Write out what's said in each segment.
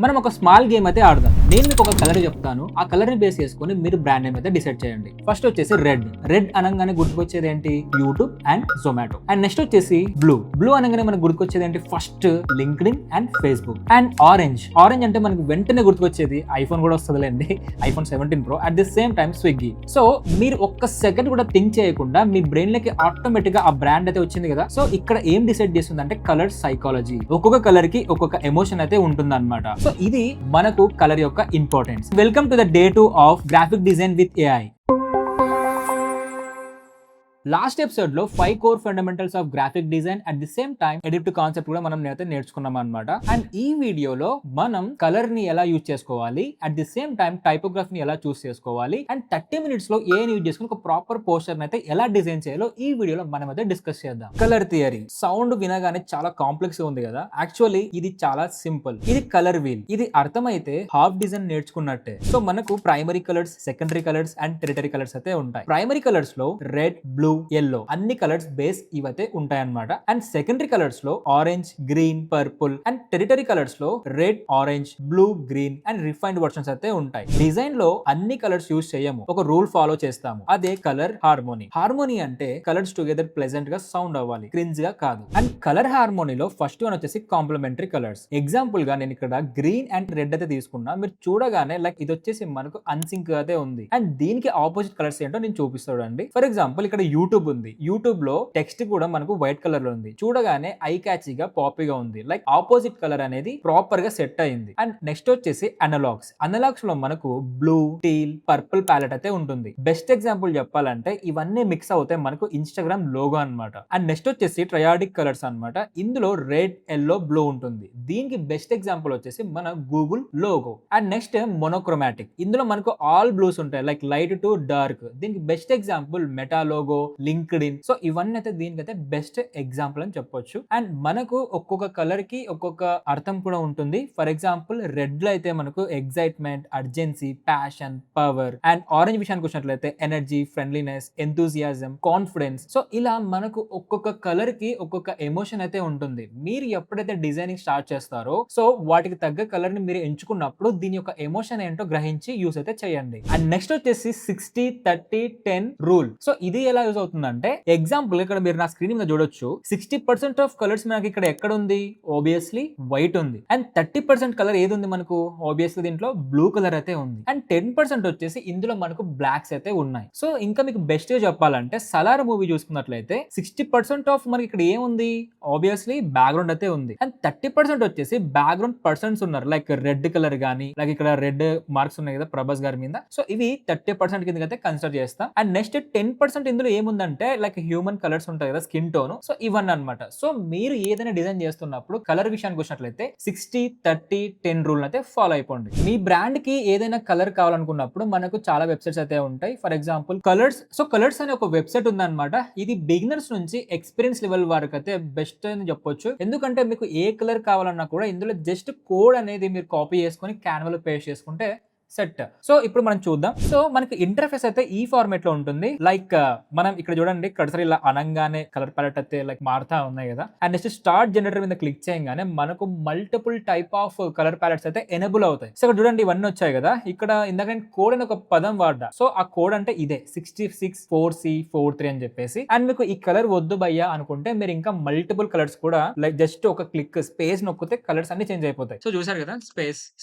మనం ఒక small game అయితే ఆడదాం. నేను మీకు ఒక కలర్ చెప్తాను. ఆ కలర్ ని బేస్ చేసుకొని మీరు బ్రాండ్ నేమ్ అయితే డిసైడ్ చేయండి. ఫస్ట్ వచ్చేసి రెడ్. రెడ్ అనగానే గుర్తుకొచ్చేది ఏంటి? YouTube and Zomato. And next వచ్చేసి బ్లూ. బ్లూ అనగానే మనకు గుర్తుకొచ్చేది ఏంటి? First LinkedIn and Facebook. And orange. Orange అంటే మనకు వెంటనే గుర్తుకొచ్చేది ఐఫోన్ కూడా వస్తుందిలేండి. IPhone 17 Pro. At the same time Swiggy. So మీరు ఒక్క సెకండ్ కూడా థింక్ చేయకుండా మీ బ్రెయిన్ లకి ఆటోమేటిక్ గా ఆ బ్రాండ్ అయితే వచ్చింది కదా. సో ఇక్కడ ఏం డిసైడ్ చేస్తుంది అంటే కలర్ సైకాలజీ. ఒక్కొక్క కలర్ కి ఒక్కొక్క ఎమోషన్ అయితే ఉంటుంది అనమాట. సో ఇది మనకు కలర్ యొక్క importance. Welcome to the day 2 of graphic design with AI. Last episode లో 5 core fundamentals of graphic design at the same time edit concept కూడా మనం నేర్చుకున్నాం అనమాట. అండ్ ఈ వీడియోలో మనం కలర్ ని ఎలా యూజ్ చేసుకోవాలి, at the same time typography ని ఎలా చూస్ చేసుకోవాలి, అండ్ 30 minutes లో ఏ యూజ్ చేసుకుని ఒక ప్రాపర్ పోస్టర్ అయితే ఎలా డిజైన్ చేయాలో ఈ వీడియోలో మనం అయితే డిస్కస్ చేద్దాం. కలర్ థియరీ సౌండ్ వినగానే చాలా కాంప్లెక్స్ ఉంది కదా. యాక్చువల్లీ ఇది చాలా సింపుల్. ఇది కలర్ వీల్. ఇది అర్థమైతే హాఫ్ డిజైన్ నేర్చుకున్నట్టే. సో మనకు primary colours, secondary colours and tertiary colours అయితే ఉంటాయి. ప్రైమరీ కలర్స్ లో రెడ్, బ్లూ, yellow అన్ని కలర్స్ బేస్ ఇవైతే ఉంటాయి అన్నమాట. అండ్ సెకండరీ కలర్స్ లో orange, green, purple and tertiary colours లో red, orange, blue, green and refined versions అయితే ఉంటాయి. డిజైన్ లో అన్ని కలర్స్ యూజ్ చేయము, ఒక రూల్ ఫాలో చేస్తాము. అదే కలర్ హార్మోనీ. హార్మోనీ అంటే కలర్స్ టుగెదర్ ప్లెజెంట్ గా సౌండ్ అవ్వాలి, క్రింజ్ గా కాదు. అండ్ కలర్ హార్మోనీలో ఫస్ట్ వన్ వచ్చేసి కాంప్లిమెంటరీ కలర్స్. ఎగ్జాంపుల్ గా నేను ఇక్కడ గ్రీన్ అండ్ రెడ్ అయితే తీసుకున్నా. మీరు చూడగానే లైక్ ఇది వచ్చేసి మనకు అన్సింక్ అయితే ఉంది. అండ్ దీనికి ఆపోజిట్ కలర్స్ ఏంటో నేను చూపిస్తాడు అండి. ఫర్ ఎగ్జాంపుల్ ఇక్కడ యూట్యూబ్ ఉంది. యూట్యూబ్ లో టెక్స్ట్ కూడా మనకు వైట్ కలర్ లో ఉంది. చూడగానే ఐ క్యాచీగా పాపీగా ఉంది. లైక్ ఆపోజిట్ కలర్ అనేది ప్రాపర్ గా సెట్ అయింది. అండ్ నెక్స్ట్ వచ్చేసి అనలాగ్స్. అనలాగ్స్ లో మనకు బ్లూ, టీల్, పర్పుల్ ప్యాలెట్ అయితే ఉంటుంది. బెస్ట్ ఎగ్జాంపుల్ చెప్పాలంటే ఇవన్నీ మిక్స్ అవుతాయి మనకు ఇన్స్టాగ్రామ్ లోగో అన్నమాట. అండ్ నెక్స్ట్ వచ్చేసి ట్రయాడిక్ కలర్స్ అన్నమాట. ఇందులో రెడ్, ఎల్లో, బ్లూ ఉంటుంది. దీనికి బెస్ట్ ఎగ్జాంపుల్ వచ్చేసి మన Google logo. And next monochromatic. ఇందులో మనకు ఆల్ బ్లూస్ ఉంటాయి, లైక్ లైట్ టు డార్క్. దీనికి best example meta logo, LinkedIn. So ఇవన్నీ అయితే దీనికైతే బెస్ట్ ఎగ్జాంపుల్ అని చెప్పొచ్చు. అండ్ మనకు ఒక్కొక్క కలర్ కి ఒక్కొక్క అర్థం కూడా ఉంటుంది. ఫర్ ఎగ్జాంపుల్ రెడ్ లో అయితే మనకు excitement, urgency, passion, power. And orange విషయానికి వచ్చినట్లయితే energy, friendliness, enthusiasm, confidence. So ఇలా మనకు ఒక్కొక్క కలర్ కి ఒక్కొక్క ఎమోషన్ అయితే ఉంటుంది. మీరు ఎప్పుడైతే డిజైనింగ్ స్టార్ట్ చేస్తారో సో వాటికి తగ్గ కలర్ ని మీరు ఎంచుకున్నప్పుడు దీని యొక్క ఎమోషన్ ఏంటో గ్రహించి యూస్ అయితే చేయండి. అండ్ నెక్స్ట్ వచ్చేసి 60-30-10 రూల్. సో ఇది ఎలా యూజ్ అవుతుందంటే ఎగ్జాంపుల్ ఇక్కడ మీరు నా స్క్రీన్ మీద చూడొచ్చు. 60% ఆఫ్ కలర్స్ మనకి ఇక్కడ ఎక్కడ ఉంది? ఆబ్వియస్లీ వైట్ ఉంది. అండ్ 30% కలర్ ఏది ఉంది మనకు? ఆబ్వియస్లీ దీంట్లో బ్లూ కలర్ అయితే ఉంది. అండ్ 10% వచ్చేసి ఇందులో మనకు బ్లాక్స్ అయితే ఉన్నాయి. సో ఇంకా మీకు బెస్ట్ గా చెప్పాలంటే సలార్ మూవీ చూసుకున్నట్లయితే 60% ఆఫ్ మనకి ఇక్కడ ఏముంది? ఆబ్వియస్లీ బ్యాక్గ్రౌండ్ అయితే ఉంది. అండ్ 30% వచ్చేసి బ్యాక్గ్రౌండ్ పర్సన్స్ ఉన్నారు, లైక్ రెడ్ కలర్ గానీ, లైక్ ఇక్కడ రెడ్ మార్క్స్ ఉన్నాయి కదా ప్రభాస్ గారి మీద. సో ఇవి 30% కింద అయితే కన్సిడర్ చేస్తాం. అండ్ నెక్స్ట్ 10% ఇందులో ఏముందంటే లైక్ హ్యూమన్ కలర్స్ ఉంటాయి కదా, స్కిన్ టోన్. సో ఇవన్నీ అనమాట. సో మీరు ఏదైనా డిజైన్ చేస్తున్నప్పుడు కలర్ విషయానికి వచ్చినట్లయితే 60-30-10 రూల్ అయితే ఫాలో అయిపోండి. మీ బ్రాండ్ కి ఏదైనా కలర్ కావాలనుకున్నప్పుడు మనకు చాలా వెబ్సైట్స్ అయితే ఉంటాయి. For example colours. So colours అనే ఒక వెబ్సైట్ ఉందన్నమాట. ఇది బిగినర్స్ నుంచి ఎక్స్పీరియన్స్ లెవెల్ వరకు అయితే బెస్ట్ అని చెప్పొచ్చు. ఎందుకంటే మీకు ఏ కలర్ కావాలన్నా కూడా ఇందులో జస్ట్ కోడ్ అనేది మీరు కాపీ చేసుకొని క్యాన్వాలో పేస్ట్ చేసుకుంటే సెట్. సో ఇప్పుడు మనం చూద్దాం. సో మనకి ఇంటర్ఫేస్ అయితే ఈ ఫార్మేట్ లో ఉంటుంది. లైక్ మనం ఇక్కడ చూడండి, కర్సర్ ఇలా అనగానే కలర్ ప్యాలెట్ అయితే లైక్ మారుతా ఉన్నాయి కదా. అండ్ నెక్స్ట్ స్టార్ట్ జనరేటర్ మీద క్లిక్ చేయగానే మనకు multiple type of colour palettes అయితే ఎనేబుల్ అవుతాయి. సో ఇక్కడ చూడండి ఇవన్నీ వచ్చాయి కదా. ఇక్కడ ఇందాక నేను కోడ్ అని ఒక పదం వాడా. సో ఆ కోడ్ అంటే ఇదే 664C43 అని చెప్పేసి. అండ్ మీకు ఈ కలర్ వద్దు భయ్యా అనుకుంటే మీరు ఇంకా మల్టిపుల్ కలర్స్ కూడా లైక్ జస్ట్ ఒక క్లిక్ స్పేస్ నొక్కితే కలర్స్ అన్ని చేంజ్ అయిపోతాయి. సో చూసారు కదా,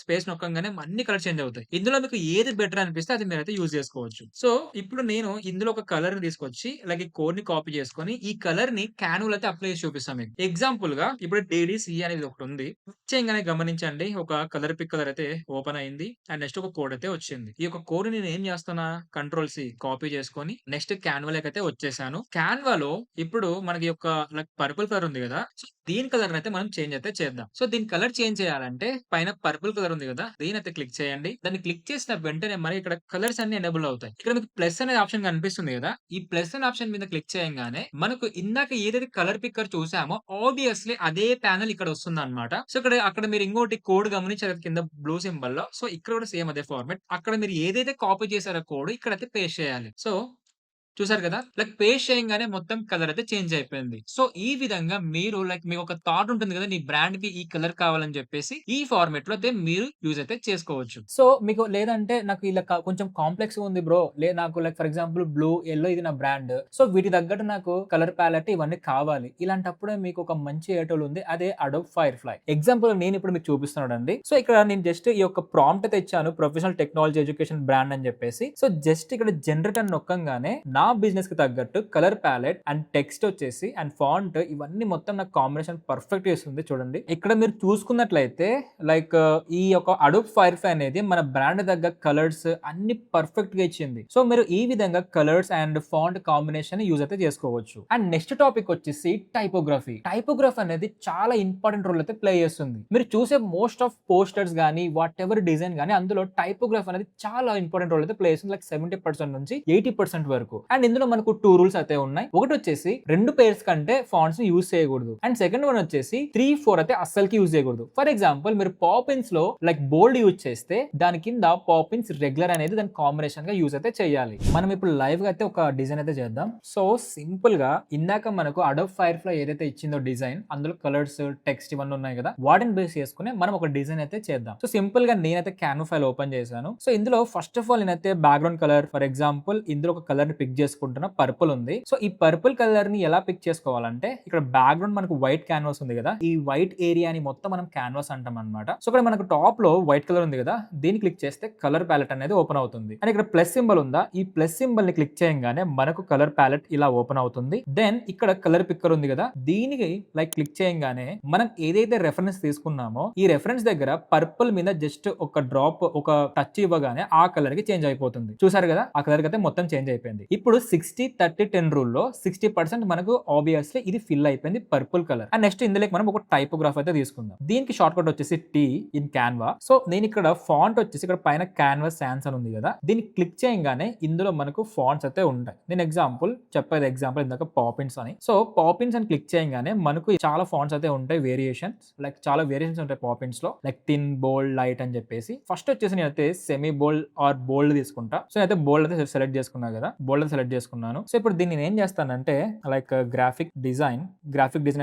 స్పేస్ నొక్కగానే అన్ని కలర్స్ చేంజ్ అవుతాయి. ఇందులో మీకు ఏది బెటర్ అనిపిస్తే అది మీరైతే యూజ్ చేసుకోవచ్చు. సో ఇప్పుడు నేను ఇందులో ఒక కలర్ ని తీసుకొచ్చి లైక్ ఈ కోడ్ ని కాపీ చేసుకొని ఈ కలర్ ని క్యాన్వాలో అయితే అప్లై చేసి చూపిస్తాం మీకు. ఎగ్జాంపుల్ గా ఇప్పుడు DDC అనేది ఒకటి ఉంది. చేయగానే గమనించండి ఒక కలర్ పిక్ కలర్ అయితే ఓపెన్ అయింది. అండ్ నెక్స్ట్ ఒక కోడ్ అయితే వచ్చింది. ఈ యొక్క కోడ్ నేను ఏం చేస్తున్నా, Ctrl+C కాపీ చేసుకొని నెక్స్ట్ క్యాన్వాలోకి అయితే వచ్చేసాను. క్యాన్వాలో ఇప్పుడు మనకి ఒక లైక్ పర్పుల్ కలర్ ఉంది కదా. సో దీని కలర్ అయితే మనం చేంజ్ అయితే చేద్దాం. సో దీని కలర్ చేంజ్ చేయాలంటే పైన పర్పుల్ కలర్ ఉంది కదా, దీని అయితే క్లిక్ చేయండి. దాన్ని క్లిక్ చేసిన వెంటనే మరి ఇక్కడ కలర్స్ అన్ని ఎనేబుల్ అవుతాయి. ఇక్కడ మీకు ప్లస్ అనే ఆప్షన్ కనిపిస్తుంది కదా. ఈ ప్లస్ అనే ఆప్షన్ మీద క్లిక్ చేయగానే మనకు ఇందాక ఏదైతే కలర్ పిక్కర్ చూసామో ఆబ్వియస్లీ అదే ప్యానల్ ఇక్కడ వస్తుంది అనమాట. సో అక్కడ మీరు ఇంకోటి కోడ్ గమనించారు కింద బ్లూ సింబల్ లో. సో ఇక్కడ కూడా సేమ్ అదే ఫార్మాట్. అక్కడ మీరు ఏదైతే కాపీ చేశారో కోడ్ ఇక్కడైతే పేస్ట్ చేయాలి. సో చూసారు కదా, లైక్ పేస్ట్ చేయంగానే మొత్తం కలర్ అయితే చేంజ్ అయిపోయింది. సో ఈ విధంగా మీరు లైక్ మీకు ఒక థాట్ ఉంటుంది కదా, నీ బ్రాండ్ కి ఈ కలర్ కావాలని చెప్పేసి ఈ ఫార్మాట్ లో అయితే మీరు యూజ్ అయితే చేసుకోవచ్చు. సో మీకు లేదంటే నాకు ఇలా కొంచెం కాంప్లెక్స్ ఉంది బ్రో, నాకు like for example blue yellow ఇది నా బ్రాండ్, సో వీటి తగ్గట్టు నాకు కలర్ ప్యాలెట్ ఇవన్నీ కావాలి, ఇలాంటప్పుడే మీకు ఒక మంచి ఏటోల్ ఉంది, అదే అడోబ్ ఫైర్ ఫ్లై. ఎగ్జాంపుల్ నేను ఇప్పుడు మీకు చూపిస్తున్నాను అండి. సో ఇక్కడ నేను జస్ట్ ఈ యొక్క ప్రాంప్ట్ అయితే ఇచ్చాను, ప్రొఫెషనల్ టెక్నాలజీ ఎడ్యుకేషన్ బ్రాండ్ అని చెప్పేసి. సో జస్ట్ ఇక్కడ జనరేట్ అని నొక్కంగానే నా బిజినెస్ కి తగ్గట్టు కలర్ ప్యాలెట్ అండ్ టెక్స్ట్ వచ్చేసి అండ్ ఫాంట్ ఇవన్నీ మొత్తం నాకు కాంబినేషన్ పర్ఫెక్ట్ చేస్తుంది. చూడండి ఇక్కడ మీరు చూసుకున్నట్లయితే లైక్ ఈ యొక్క అడోబ్ ఫైర్ ఫ్లై అనేది మన బ్రాండ్ తగ్గ కలర్స్ అన్ని పర్ఫెక్ట్ గా ఇచ్చింది. సో మీరు ఈ విధంగా colours and font combination use అయితే చేసుకోవచ్చు. అండ్ నెక్స్ట్ టాపిక్ వచ్చేసి టైపోగ్రఫీ. టైపోగ్రఫీ అనేది చాలా ఇంపార్టెంట్ రోల్ అయితే ప్లే చేస్తుంది. మీరు చూసే మోస్ట్ ఆఫ్ పోస్టర్స్ కానీ వాట్ ఎవర్ డిజైన్ కానీ అందులో టైపోగ్రఫీ అనేది చాలా ఇంపార్టెంట్ రోల్ అయితే ప్లే చేస్తుంది, లైక్ 70% నుంచి 80% వరకు. అండ్ ఇందులో మనకు 2 రూల్స్ అయితే ఉన్నాయి. ఒకటి వచ్చేసి 2 పేర్స్ కంటే ఫాంట్స్ ని యూజ్ చేయకూడదు, అండ్ సెకండ్ వన్ వచ్చేసి 3-4 అయితే అస్సలకి యూజ్ చేయకూడదు. ఫర్ ఎగ్జాంపుల్ మీరు పాపిన్స్ లో లైక్ బోల్డ్ యూజ్ చేస్తే దాని కింద పాపిన్స్ రెగ్యులర్ అనేది దాని కాంబినేషన్ గా యూజ్ అయితే చేయాలి. మనం ఇప్పుడు లైవ్ గా అయితే ఒక డిజైన్ అయితే చేద్దాం. సో సింపుల్ గా ఇందాక మనకు అడోబ్ ఫైర్ ఫ్లై ఏదైతే ఇచ్చిందో డిజైన్, అందులో కలర్స్ టెక్స్ట్ ఇవన్నీ ఉన్నాయి కదా, వాటిని బేస్ చేసుకుని మనం ఒక డిజైన్ అయితే చేద్దాం. సో సింపుల్ గా నేనైతే క్యాన్వా ఫైల్ ఓపెన్ చేశాను. సో ఇందులో ఫస్ట్ ఆఫ్ ఆల్ నేనైతే బ్యాక్గ్రౌండ్ కలర్, ఫర్ ఎగ్జాంపుల్ ఇందులో ఒక కలర్ ని పిక్ చేసుకుంటున్నా, పర్పుల్ ఉంది. సో ఈ పర్పుల్ కలర్ ని ఎలా పిక్ చేసుకోవాలంటే, ఇక్కడ బ్యాక్గ్రౌండ్ మనకు వైట్ క్యాన్వాస్ ఉంది కదా, ఈ వైట్ ఏరియాని మొత్తం మనం క్యాన్వాస్ అంటాం అనమాట. సో ఇక్కడ మనకు టాప్ లో వైట్ కలర్ ఉంది కదా, దీన్ని క్లిక్ చేస్తే కలర్ ప్యాలెట్ అనేది ఓపెన్ అవుతుంది. అండ్ ఇక్కడ ప్లస్ సింబల్ ఉందా, ఈ ప్లస్ సింబల్ ని క్లిక్ చేయగానే మనకు కలర్ ప్యాలెట్ ఇలా ఓపెన్ అవుతుంది. దెన్ ఇక్కడ కలర్ పిక్కర్ ఉంది కదా, దీనికి లైక్ క్లిక్ చేయగానే మనం ఏదైతే రెఫరెన్స్ తీసుకున్నామో ఈ రెఫరెన్స్ దగ్గర పర్పుల్ మీద జస్ట్ ఒక డ్రాప్, ఒక టచ్ ఇవ్వగానే ఆ కలర్ కి చేంజ్ అయిపోతుంది. చూసారు కదా, ఆ కలర్ కి అయితే మొత్తం చేంజ్ అయిపోయింది. ఇప్పుడు 60-30-10 రూల్ లో 60% మనకు ఆబ్వియస్లీ ఇది ఫిల్ అయిపోయింది పర్పుల్ కలర్. అండ్ నెక్స్ట్ ఇందులోకి మనం ఒక టైపోగ్రాఫ్ అయితే తీసుకుందాం. దీనికి షార్ట్ కట్ వచ్చేసి టీ ఇన్ క్యాన్వా. సో నేను ఇక్కడ ఫాంట్ వచ్చేసి ఇక్కడ పైన క్యాన్వాస్ సాన్స్ అని ఉంది కదా, దీన్ని క్లిక్ చేయగానే ఇందులో మనకు ఫాంట్స్ అయితే ఉంటాయి. నేను ఎగ్జాంపుల్ చెప్పేది, ఎగ్జాంపుల్ ఇందాక పాపిన్స్ అని. సో పాపిన్స్ అని క్లిక్ చేయగానే మనకు చాలా ఫాంట్స్ అయితే ఉంటాయి, వేరియేషన్స్, లైక్ చాలా వేరియేషన్స్ ఉంటాయి పాపిన్స్ లో, లైక్ థిన్, బోల్డ్, లైట్ అని చెప్పేసి. ఫస్ట్ వచ్చేసి నేనైతే సెమీ బోల్డ్ ఆర్ బోల్డ్ తీసుకుంటా. సో అయితే బోల్డ్ అయితే సెలెక్ట్ చేసుకున్నా కదా, బోల్డ్ సెలెక్ట్ చేసుకున్నాను. సో ఇప్పుడు దీన్ని నేను ఏం చేస్తానంటే లైక్ గ్రాఫిక్ డిజైన్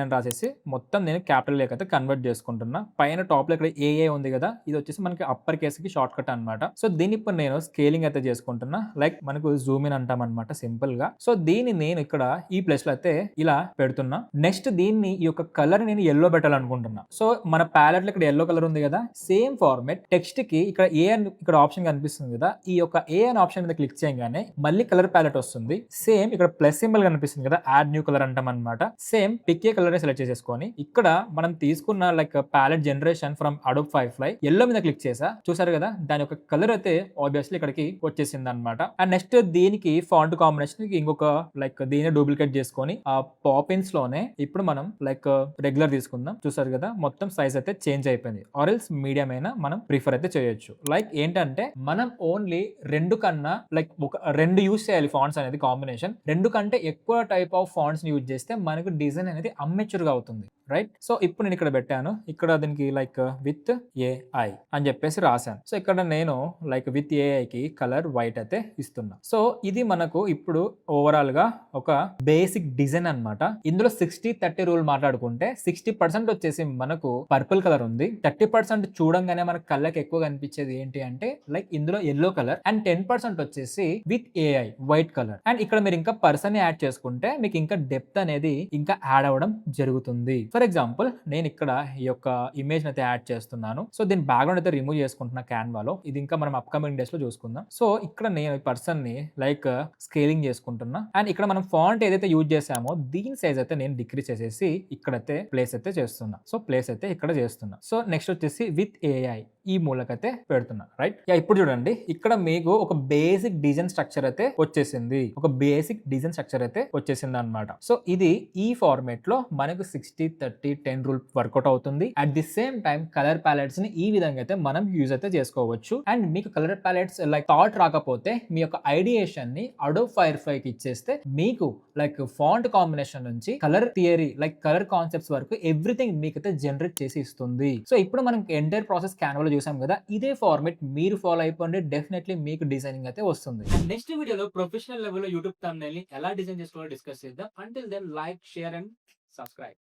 అని రాసేసి మొత్తం నేను క్యాపిటల్ లేక అయితే కన్వర్ట్ చేసుకుంటున్నా. పైన టాప్ లో ఇక్కడ ఏఏ ఉంది కదా, ఇది వచ్చేసి మనకి అప్పర్ కేస్ కి షార్ట్ కట్ అనమాట. సో దీన్ని ఇప్పుడు నేను స్కేలింగ్ అయితే చేసుకుంటున్నా, లైక్ మనకు జూమ్ ఇన్ అంటాం అనమాట సింపుల్ గా. సో దీన్ని నేను ఇక్కడ ఈ ప్లేస్ లో అయితే ఇలా పెడుతున్నా. నెక్స్ట్ దీన్ని ఈ యొక్క కలర్ నేను ఎల్లో పెట్టాలనుకుంటున్నా. సో మన ప్యాలెట్ లో ఇక్కడ ఎల్లో కలర్ ఉంది కదా, సేమ్ ఫార్మాట్ టెక్స్ట్ కి ఇక్కడ ఏ అని ఇక్కడ ఆప్షన్ కనిపిస్తుంది కదా, ఈ యొక్క ఏ అనే ఆప్షన్ మీద క్లిక్ చేయగానే మళ్ళీ కలర్ ప్యాలెట్ వస్తుంది. సేమ్ ఇక్కడ ప్లస్ సింబల్ కనిపిస్తుంది కదా, యాడ్ న్యూ కలర్ అంటాం అనమాట. Same pick a colour select చేసేసుకొని ఇక్కడ మనం తీసుకున్న like palette generation from Adobe Firefly yellow మీద క్లిక్ చేసా. చూసారు కదా, దాని యొక్క కలర్ అయితే ఆబ్వియస్లీ ఇక్కడికి వచ్చేసింది అనమాట. అండ్ నెక్స్ట్ దీనికి ఫాంట్ కాంబినేషన్ ఇంకొక లైక్ దీన్ని డూప్లికేట్ చేసుకొని ఆ పాపిన్స్ లోనే ఇప్పుడు మనం లైక్ రెగ్యులర్ తీసుకుందాం. చూసారు కదా, మొత్తం సైజ్ అయితే చేంజ్ అయిపోయింది. ఆరెల్స్ మీడియం అయినా మనం ప్రిఫర్ అయితే చేయొచ్చు. లైక్ ఏంటంటే మనం ఓన్లీ 2 కన్నా లైక్ ఒక 2 యూజ్ చేయాలి ఫాంట్స్ అనేది కాంబినేషన్. 2 కంటే ఎక్కువ టైప్ ఆఫ్ ఫాంట్స్ ని యూజ్ చేస్తే మనకు డిజైన్ అనేది అమ్మెచ్యూర్ గా అవుతుంది, రైట్? సో ఇప్పుడు నేను ఇక్కడ పెట్టాను, ఇక్కడ దీనికి లైక్ విత్ ఏఐ అని చెప్పేసి రాశాను. సో ఇక్కడ నేను లైక్ విత్ ఏఐ కి కలర్ వైట్ అయితే ఇస్తున్నా. సో ఇది మనకు ఇప్పుడు ఓవరాల్ గా ఒక బేసిక్ డిజైన్ అన్నమాట. ఇందులో 60-30 రూల్ మాట్లాడుకుంటే 60% వచ్చేసి మనకు పర్పుల్ కలర్ ఉంది, 30% చూడంగానే మన కళ్ళకి ఎక్కువ కనిపించేది ఏంటి అంటే లైక్ ఇందులో ఎల్లో కలర్, అండ్ 10% వచ్చేసి with AI white colour. And ఇక్కడ మీరు ఇంకా పర్సన్ యాడ్ చేసుకుంటే మీకు ఇంకా డెప్త్ అనేది ఇంకా యాడ్ అవ్వడం జరుగుతుంది. ఫర్ ఎగ్జాంపుల్ నేను ఇక్కడ ఈ యొక్క ఇమేజ్ అయితే యాడ్ చేస్తున్నాను. సో దీని బ్యాక్గ్రౌండ్ అయితే రిమూవ్ చేసుకుంటున్నా క్యాన్వాలో. ఇది ఇంకా మనం అప్కమింగ్ డేస్ లో చూసుకుందాం. సో ఇక్కడ నేను ఈ పర్సన్ ని లైక్ స్కేలింగ్ చేసుకుంటున్నా. అండ్ ఇక్కడ మనం ఫాంట్ ఏదైతే యూజ్ చేసామో దీని సైజ్ అయితే నేను డిక్రీజ్ చేసేసి ఇక్కడైతే ప్లేస్ అయితే చేస్తున్నా. సో ప్లేస్ అయితే ఇక్కడ చేస్తున్నా. సో నెక్స్ట్ వచ్చేసి విత్ ఏఐ ఈ మూలకైతే పెడుతున్నా, రైట్? ఇప్పుడు చూడండి, ఇక్కడ మీకు ఒక బేసిక్ డిజైన్ స్ట్రక్చర్ అయితే వచ్చేసింది, ఒక బేసిక్ డిజైన్ స్ట్రక్చర్ అయితే వచ్చేసింది అనమాట. సో ఇది ఈ ఫార్మేట్ లో మనకు 60-30-10 రూల్ వర్కౌట్ అవుతుంది. At the same time colour palettes ని ఈ విధంగా అయితే మనం యూజ్ అయితే చేసుకోవచ్చు. అండ్ మీకు కలర్ ప్యాలెట్స్ లైక్ థాట్ రాకపోతే మీ యొక్క ఐడియేషన్ ని అడోబ్ ఫైర్ ఫ్లై కి ఇచ్చేస్తే మీకు లైక్ ఫాంట్ కాంబినేషన్ నుంచి colour theory like colour concepts వరకు ఎవ్రీథింగ్ మీకు అయితే జనరేట్ చేసి ఇస్తుంది. సో ఇప్పుడు మనం ఎంటైర్ ప్రాసెస్ క్యాన్వాలో కూడా చూసాం కదా, ఇదే ఫార్మేట్ మీరు ఫాలో అయిపోండి, డెఫినెట్లీ మీకు డిజైనింగ్ అయితే వస్తుంది. అండ్ నెక్స్ట్ వీడియోలో ప్రొఫెషనల్ లెవెల్లో యూట్యూబ్ థంబ్నెయిల్ ని ఎలా డిజైన్ చేసుకోవాలో డిస్కస్ చేద్దాం. Until then like, share and subscribe.